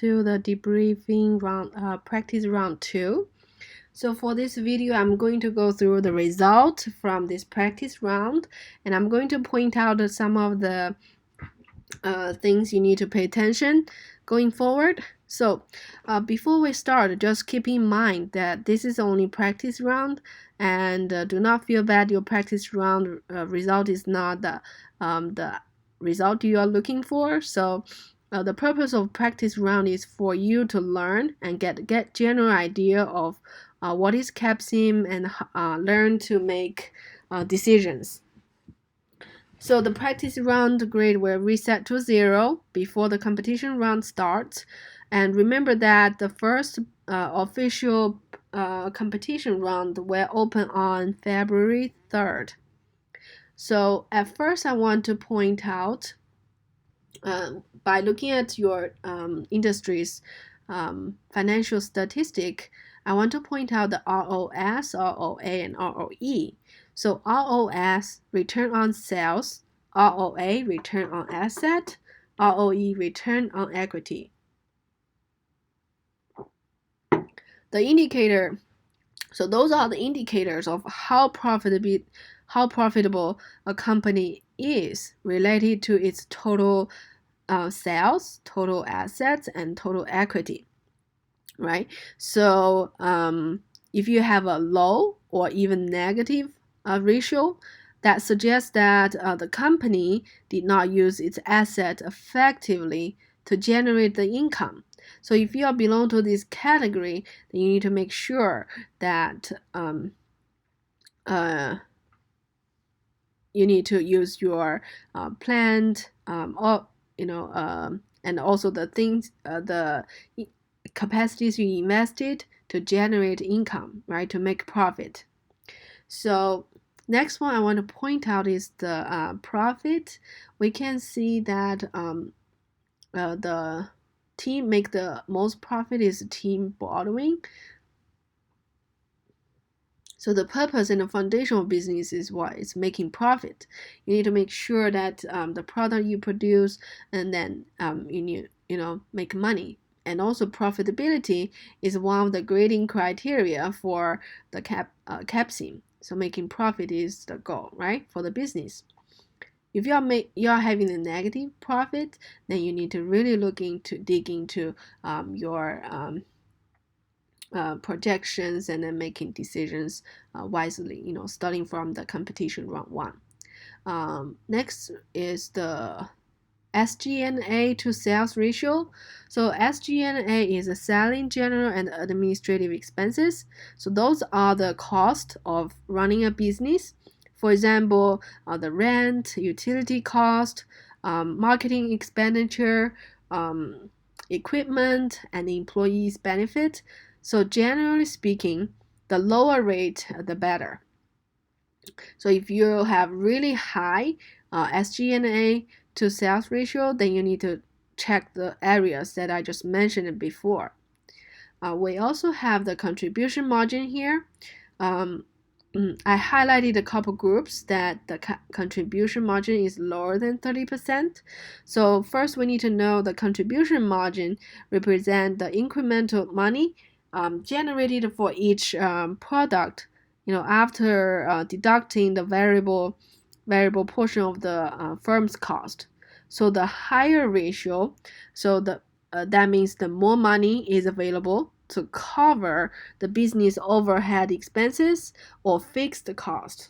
to the debriefing round, practice round 2. So for this video, I'm going to go through the result from this practice round, and I'm going to point out some of the things you need to pay attention going forward. So before we start, just keep in mind that this is only practice round, and do not feel bad your practice round result is not the result you are looking for. So the purpose of practice round is for you to learn and get general idea of what is CAPSIM and learn to make decisions. So the practice round grade will reset to 0 before the competition round starts. And remember that the first official competition round will open on February 3rd. So at first I want to point out, by looking at your industry's financial statistic, I want to point out the ROS, ROA, and ROE. So ROS, return on sales, ROA, return on asset, ROE, return on equity. The indicator, so those are the indicators of how profitable a company is related to its total sales, total assets, and total equity, right? So if you have a low or even negative ratio, that suggests that the company did not use its asset effectively to generate the income. So if you belong to this category, then you need to make sure that you need to use your planned and also the things, the capacities you invested to generate income, right, to make profit. So next one I want to point out is the profit. We can see that the team make the most profit is team borrowing. So the purpose and the foundation of business is what? It's making profit. You need to make sure that the product you produce, and then you need, make money. And also profitability is one of the grading criteria for the CAPSIM. So making profit is the goal, right, for the business. If you are having a negative profit, then you need to really dig into your projections and then making decisions wisely, starting from the competition round 1. Next is the SG&A to sales ratio. So SG&A is a selling, general, and administrative expenses. So those are the cost of running a business. For example, the rent, utility cost, marketing expenditure, equipment, and employees' benefit. So generally speaking, the lower rate, the better. So if you have really high SG&A to sales ratio, then you need to check the areas that I just mentioned before. We also have the contribution margin here. I highlighted a couple groups that the contribution margin is lower than 30%. So first we need to know the contribution margin represent the incremental money generated for each product, after deducting the variable portion of the firm's cost. So the higher ratio, so that means the more money is available to cover the business overhead expenses or fixed cost.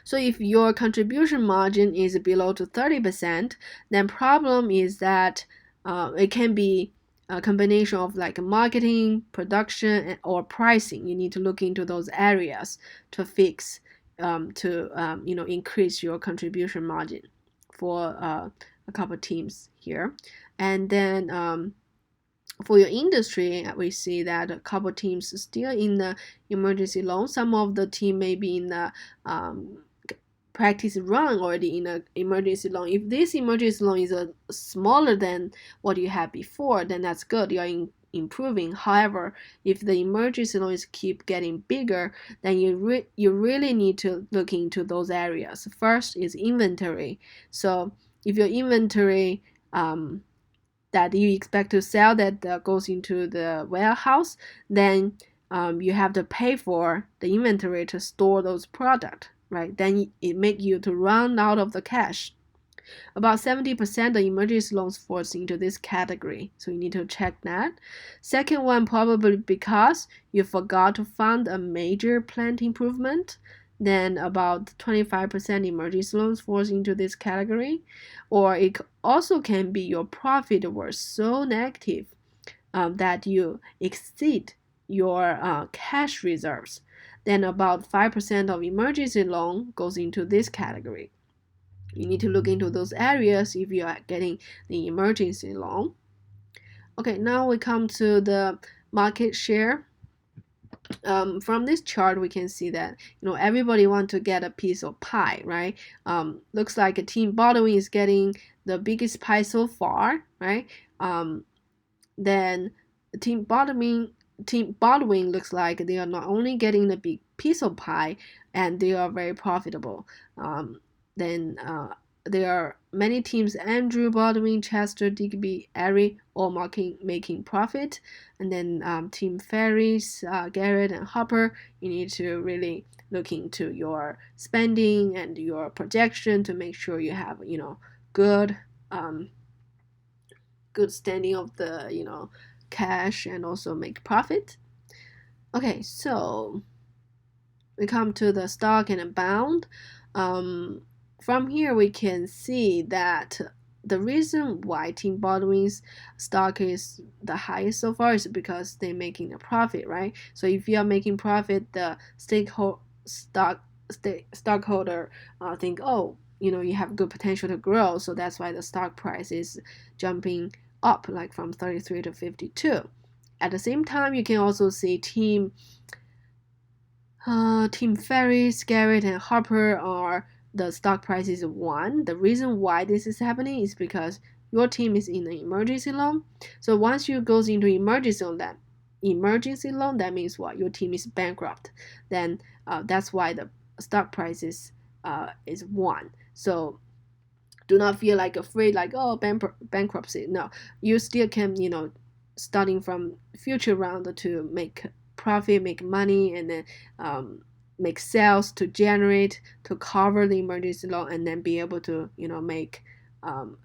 So if your contribution margin is below to 30%, then problem is that it can be a combination of like marketing, production, or pricing. You need to look into those areas to fix, increase your contribution margin for a couple teams here. And then for your industry, we see that a couple teams are still in the emergency loan. Some of the team may be in the practice run already in an emergency loan. If this emergency loan is smaller than what you had before, then that's good. You are improving. However, if the emergency loans keep getting bigger, then you really need to look into those areas. First is inventory. So if your inventory that you expect to sell that goes into the warehouse, then you have to pay for the inventory to store those products, right? Then it make you to run out of the cash. About 70% of emergency loans falls into this category, so you need to check that. Second one, probably because you forgot to fund a major plant improvement. Then about 25% emergency loans falls into this category. Or it also can be your profit was so negative that you exceed your cash reserves. Then about 5% of emergency loan goes into this category. You need to look into those areas if you are getting the emergency loan. Okay, now we come to the market share. From this chart, we can see that everybody want to get a piece of pie, right? Looks like Team Baldwin is getting the biggest pie so far, right? Then Team Baldwin looks like they are not only getting the big piece of pie, and they are very profitable. Then there are many teams: Andrew, Baldwin, Chester, Digby, Ari, all making profit. And then Team Ferris, Garrett, and Hopper, you need to really look into your spending and your projection to make sure you have good good standing of the cash and also make profit. Okay, so we come to the stock and a bond. From here we can see that the reason why Team Baldwin's stock is the highest so far is because they're making a profit, right? So if you are making profit, the stockholder think, oh, you have good potential to grow, so that's why the stock price is jumping up, like from 33 to 52. At the same time, you can also see Team Ferris, Garrett, and Harper are the stock price is 1. The reason why this is happening is because your team is in an emergency loan. So once you goes into emergency loan, that means what? Your team is bankrupt. Then that's why the stock price is 1. So do not feel like afraid, like, oh, bankruptcy. No, you still can, starting from future round to make profit, make money, and then make sales to generate to cover the emergency loan, and then be able to make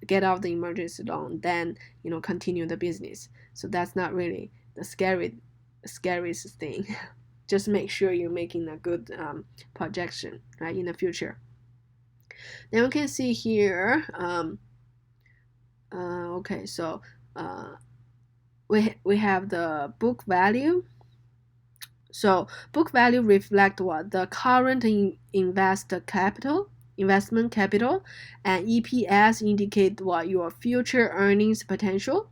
get out the emergency loan, then continue the business. So that's not really the scariest thing. Just make sure you're making a good projection, right, in the future. Then we can see here. Okay, so we have the book value. So book value reflect what? The current investment capital, and EPS indicate what? Your future earnings potential.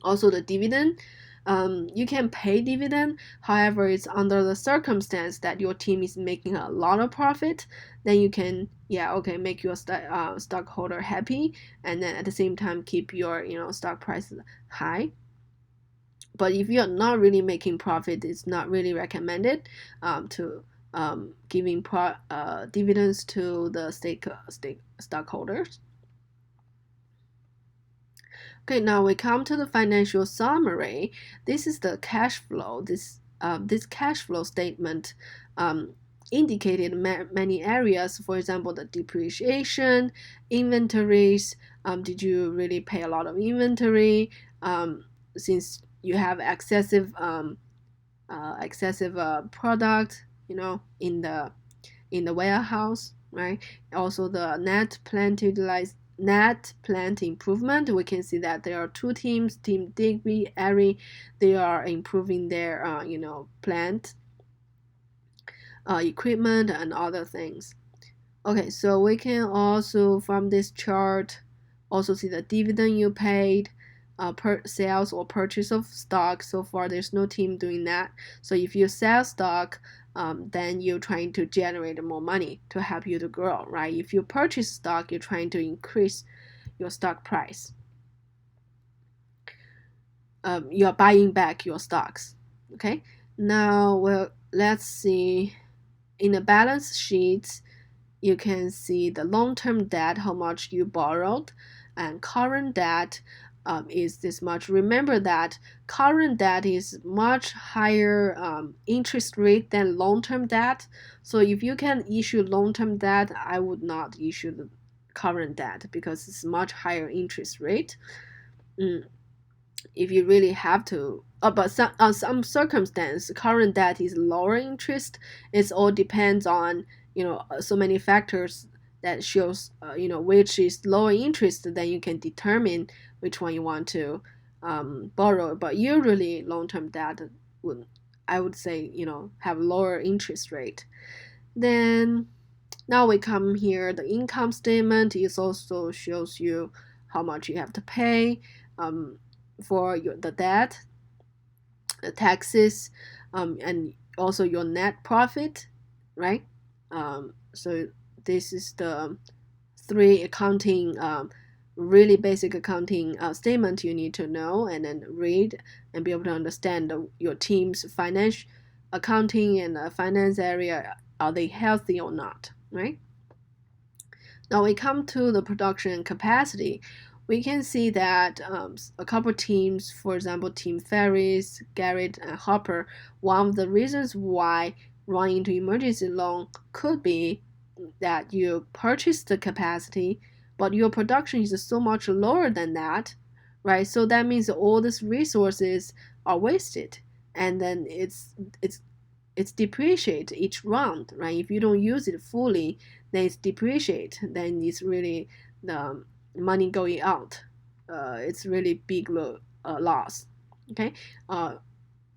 Also the dividend. You can pay dividend, however, it's under the circumstance that your team is making a lot of profit, then you can make your stockholder happy, and then at the same time keep your stock price high. But if you're not really making profit, it's not really recommended to giving dividends to the stockholders. Okay, now we come to the financial summary. This is the cash flow. This cash flow statement indicated many areas. For example, the depreciation, inventories. Did you really pay a lot of inventory? Since you have excessive product, in the warehouse, right? Also the net plant improvement. We can see that there are 2 teams, Team Digby, Ari, they are improving their plant equipment and other things. Okay, so we can also from this chart also see the dividend you paid, per sales or purchase of stock. So far there's no team doing that. So if you sell stock, then you're trying to generate more money to help you to grow, right? If you purchase stock, you're trying to increase your stock price. You're buying back your stocks. Okay, now let's see. In the balance sheet, you can see the long-term debt, how much you borrowed, and current debt is this much. Remember that current debt is much higher interest rate than long-term debt. So if you can issue long-term debt, I would not issue the current debt because it's much higher interest rate. If you really have to, but some circumstance, current debt is lower interest. It all depends on so many factors that shows which is lower interest. Then you can determine which one you want to borrow. But usually long-term debt would, I would say, have lower interest rate. Then now we come here. The income statement is also shows you how much you have to pay for the debt, the taxes, and also your net profit, right? So this is the three accounting, really basic accounting statement you need to know and then read and be able to understand your team's financial accounting and finance area. Are they healthy or not, right? Now we come to the production capacity. We can see that a couple teams, for example, Team Ferris, Garrett, and Hopper, one of the reasons why run into emergency loan could be that you purchased the capacity, but your production is so much lower than that, right? So that means all these resources are wasted, and then it's depreciate each round, right? If you don't use it fully, then it's depreciate. Then it's really the money going out. It's really big loss. Okay.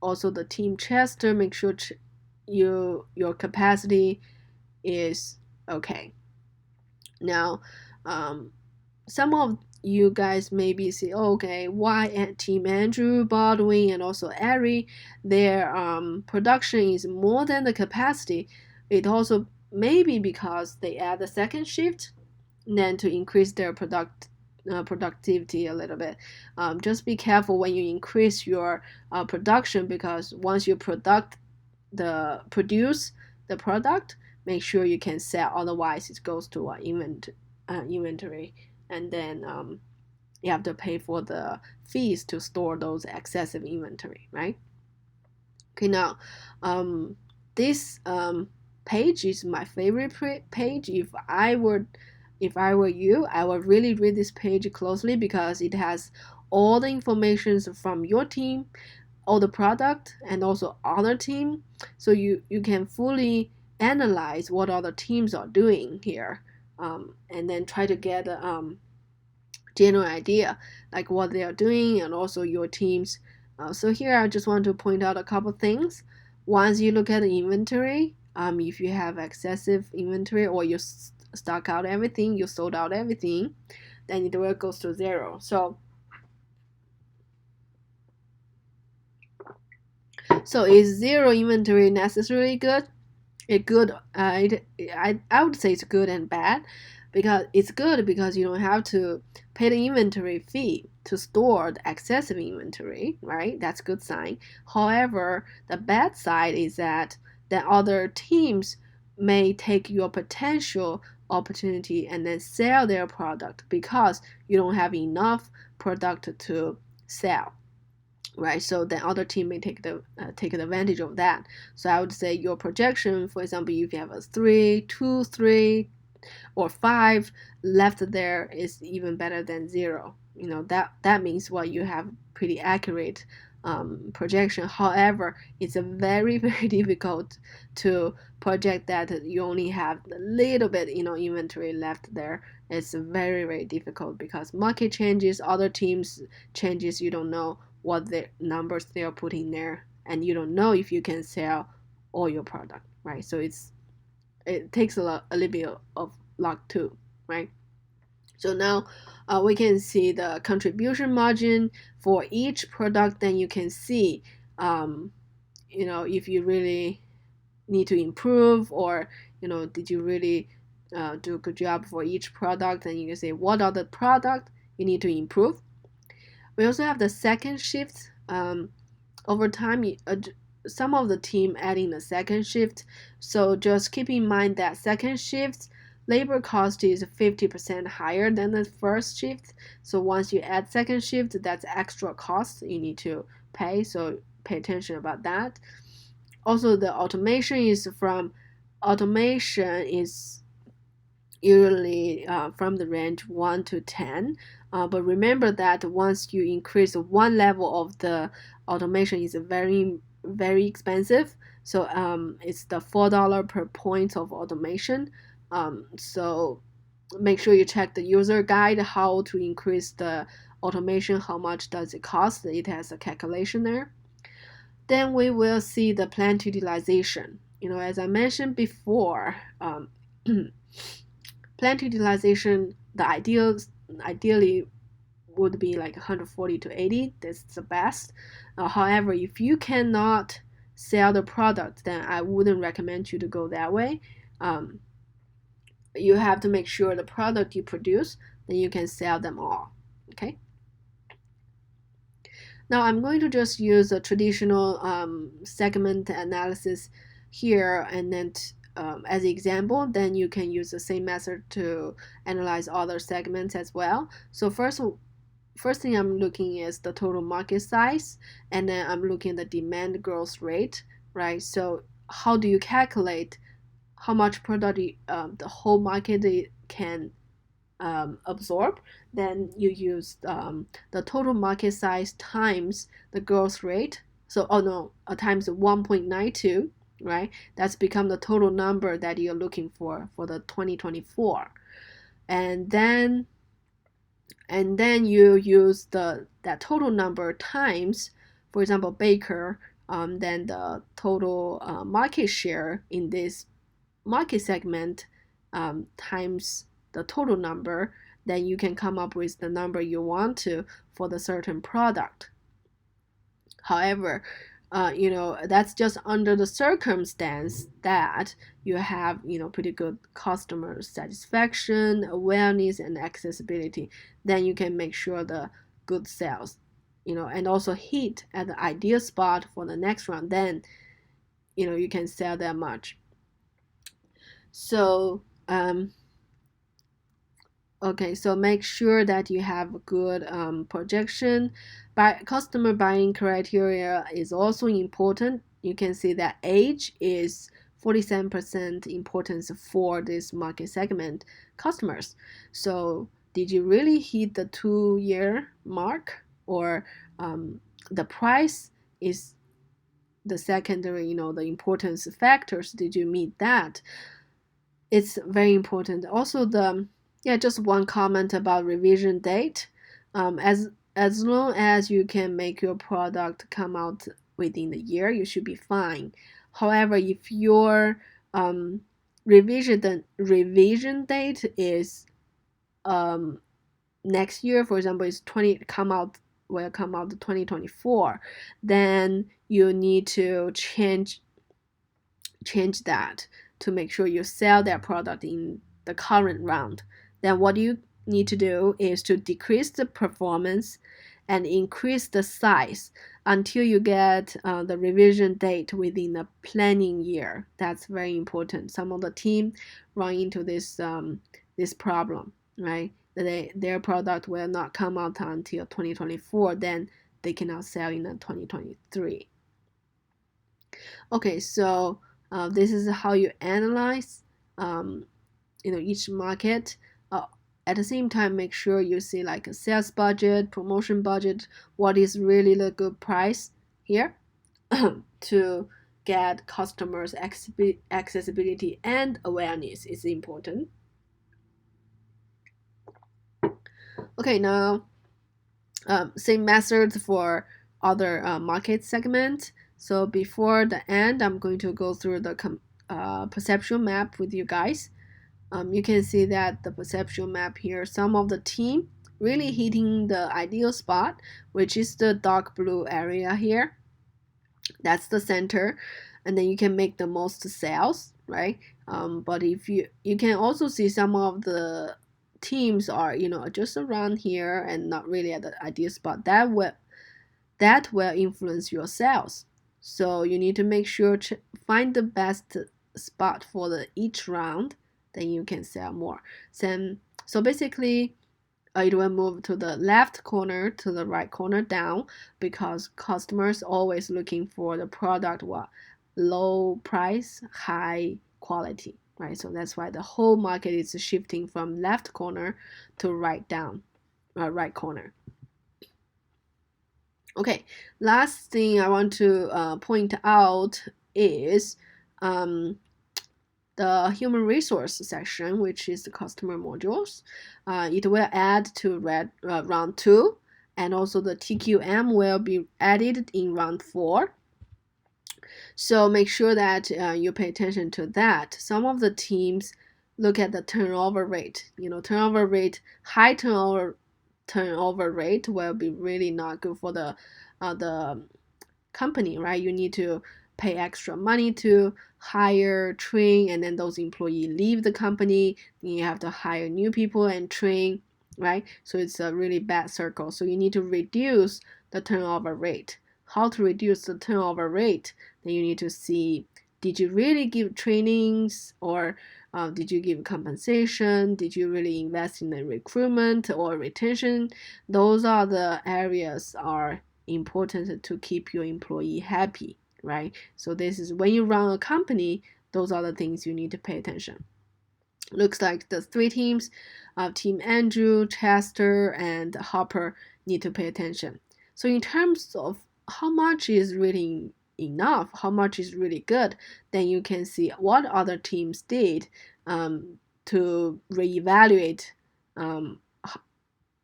Also the team Chester, make sure your capacity is okay. Now, some of you guys maybe say, oh, okay, why Team Andrew, Baldwin, and also Ari, their production is more than the capacity. It also maybe because they add the second shift, then to increase their productivity a little bit. Just be careful when you increase your production, because once you produce the product, make sure you can sell. Otherwise, it goes to inventory, and then you have to pay for the fees to store those excessive inventory, right? Okay, now this page is my favorite page. If I were you, I would really read this page closely because it has all the information from your team, all the product, and also other team. So you can fully analyze what other teams are doing here, and then try to get a general idea like what they are doing and also your teams. So here I just want to point out a couple things. Once you look at the inventory, if you have excessive inventory or you stock out everything, you sold out everything, then it will goes to zero. So is zero inventory necessarily good? I would say it's good and bad, because it's good because you don't have to pay the inventory fee to store the excessive inventory, right? That's a good sign. However, the bad side is that the other teams may take your potential opportunity and then sell their product because you don't have enough product to sell, right? So the other team may take advantage of that. So I would say your projection, for example, if you have a 3, 2, 3, or 5 left there, is even better than 0. That means you have pretty accurate projection. However, it's a very very difficult to project that you only have a little bit inventory left there. It's very very difficult because market changes, other teams changes. You don't know what the numbers they are putting there, and you don't know if you can sell all your product, right? So it takes a little bit of luck too, right? So now we can see the contribution margin for each product. Then you can see, if you really need to improve, or did you really do a good job for each product. And you can say what are the product you need to improve. We also have the second shift. Over time, some of the team adding the second shift. So just keep in mind that second shift labor cost is 50% higher than the first shift. So once you add second shift, that's extra cost you need to pay. So pay attention about that. Also, the automation is usually from the range 1 to 10. But remember that once you increase one level of the automation is very, very expensive. So it's the $4 per point of automation. So make sure you check the user guide how to increase the automation, how much does it cost. It has a calculation there. Then we will see the plant utilization. As I mentioned before, plant utilization, ideally would be like 140 to 80. That's the best. However, if you cannot sell the product, then I wouldn't recommend you to go that way. You have to make sure the product you produce, then you can sell them all. Okay. Now I'm going to just use a traditional segment analysis here, and then as an example, then you can use the same method to analyze other segments as well. So first thing I'm looking is the total market size, and then I'm looking at the demand growth rate, right? So how do you calculate how much product the whole market can absorb? Then you use the total market size times the growth rate. So times 1.92, right? That's become the total number that you're looking for the 2024. And then you use that total number times, for example, Baker, then the total market share in this market segment times the total number, then you can come up with the number you want to for the certain product. However, that's just under the circumstance that you have, pretty good customer satisfaction, awareness, and accessibility. Then you can make sure the good sales, and also hit at the ideal spot for the next round. Then, you can sell that much. So, okay, so make sure that you have a good projection. Customer buying criteria is also important. You can see that age is 47% importance for this market segment customers. So did you really hit the 2-year mark, or the price is the secondary, the importance factors? Did you meet that? It's very important. Also, just one comment about revision date. As long as you can make your product come out within the year, you should be fine. However, if your revision date is next year, for example, is will come out 2024, then you need to change that to make sure you sell that product in the current round. Then what you need to do is to decrease the performance and increase the size until you get the revision date within the planning year. That's very important. Some of the team run into this problem, right? Their product will not come out until 2024, then they cannot sell in 2023. Okay, so this is how you analyze each market. At the same time, make sure you see like a sales budget, promotion budget, what is really the good price here to get customers accessibility and awareness is important. Okay, now same methods for other market segments. So before the end, I'm going to go through the perception map with you guys. You can see that the perception map here, some of the team really hitting the ideal spot, which is the dark blue area here. That's the center, and then you can make the most sales, right? But if you can also see some of the teams are just around here and not really at the ideal spot. That will influence your sales. So you need to make sure find the best spot for each round. then you can sell more. So basically, it will move to the left corner to the right corner down, because customers always looking for the product low price, high quality, right? So that's why the whole market is shifting from left corner to right corner. Okay, last thing I want to point out is the human resource section, which is the customer modules. It will add to round 2, and also the TQM will be added in round 4. So make sure that you pay attention to that. Some of the teams look at the turnover rate. High turnover rate will be really not good for the company, right? You need to pay extra money to hire, train, and then those employees leave the company. Then you have to hire new people and train, right? So it's a really bad circle. So you need to reduce the turnover rate. How to reduce the turnover rate? Then you need to see, did you really give trainings, or did you give compensation? Did you really invest in the recruitment or retention? Those are the areas are important to keep your employee happy, right? So this is when you run a company, those are the things you need to pay attention. Looks like the 3 teams, Team Andrew, Chester, and Hopper, need to pay attention. So in terms of how much is really enough, how much is really good, then you can see what other teams did to reevaluate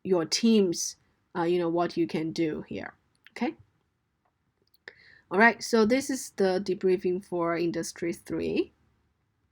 your teams, what you can do here. Okay. All right, so this is the debriefing for Industry 3.